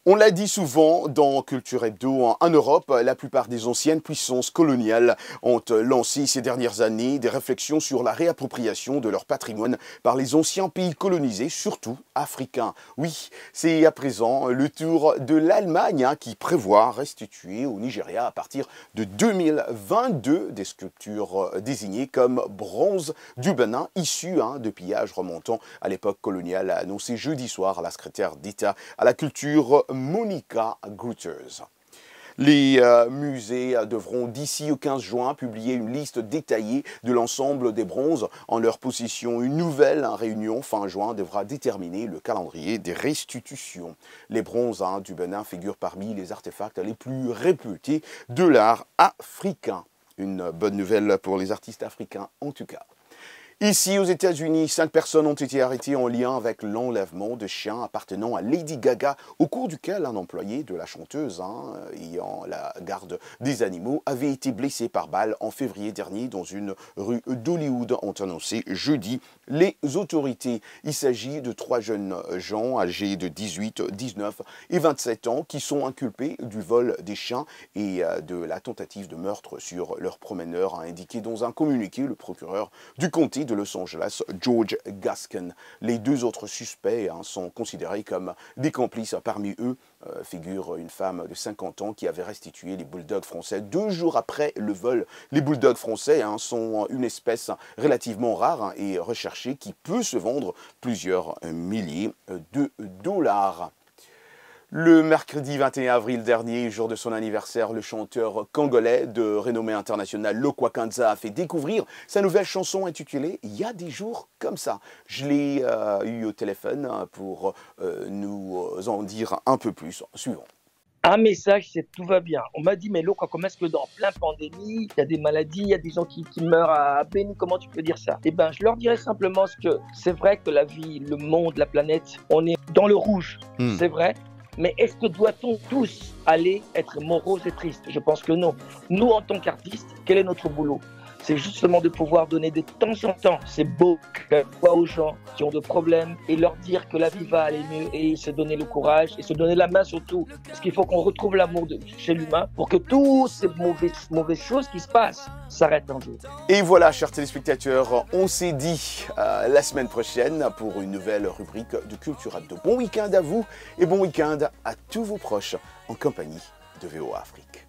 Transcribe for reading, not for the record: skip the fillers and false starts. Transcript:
On l'a dit souvent dans Culture Hebdo, en Europe, la plupart des anciennes puissances coloniales ont lancé ces dernières années des réflexions sur la réappropriation de leur patrimoine par les anciens pays colonisés, surtout africains. Oui, c'est à présent le tour de l'Allemagne qui prévoit restituer au Nigeria à partir de 2022 des sculptures désignées comme bronze du Bénin, issues de pillages remontant à l'époque coloniale, a annoncé jeudi soir la secrétaire d'État à la culture Monica Grütters. Les musées devront d'ici au 15 juin publier une liste détaillée de l'ensemble des bronzes en leur possession. Une nouvelle réunion fin juin devra déterminer le calendrier des restitutions. Les bronzes du Bénin figurent parmi les artefacts les plus réputés de l'art africain. Une bonne nouvelle pour les artistes africains en tout cas. Ici aux États-Unis, 5 personnes ont été arrêtées en lien avec l'enlèvement de chiens appartenant à Lady Gaga, au cours duquel un employé de la chanteuse ayant la garde des animaux avait été blessé par balle en février dernier dans une rue d'Hollywood, ont annoncé jeudi les autorités. Il s'agit de 3 jeunes gens âgés de 18, 19 et 27 ans qui sont inculpés du vol des chiens et de la tentative de meurtre sur leur promeneur, a indiqué dans un communiqué le procureur du comté de Los Angeles, George Gaskin. Les 2 autres suspects sont considérés comme des complices. Parmi eux figure une femme de 50 ans qui avait restitué les bulldogs français 2 jours après le vol. Les bulldogs français sont une espèce relativement rare et recherchée qui peut se vendre plusieurs milliers de dollars. Le mercredi 21 avril dernier, jour de son anniversaire, le chanteur congolais de renommée internationale Lokwa Kanza a fait découvrir sa nouvelle chanson intitulée « Il y a des jours comme ça ». Je l'ai eu au téléphone pour nous en dire un peu plus. Suivant. Un message, c'est tout va bien. On m'a dit, mais Lokwa, comment est-ce que dans plein pandémie, il y a des maladies, il y a des gens qui meurent à Beni, comment tu peux dire ça? Eh bien, je leur dirais simplement que c'est vrai que la vie, le monde, la planète, on est dans le rouge, c'est vrai. Mais est-ce que doit-on tous aller être moroses et tristes? Je pense que non. Nous, en tant qu'artistes, quel est notre boulot? C'est justement de pouvoir donner de temps en temps ces beaux voix aux gens qui ont des problèmes et leur dire que la vie va aller mieux et se donner le courage et se donner la main surtout. Parce qu'il faut qu'on retrouve l'amour chez l'humain pour que toutes ces mauvaises choses qui se passent s'arrêtent un jour. Et voilà, chers téléspectateurs, on s'est dit la semaine prochaine pour une nouvelle rubrique de Culture Hebdo. Bon week-end à vous et bon week-end à tous vos proches en compagnie de VOA Afrique.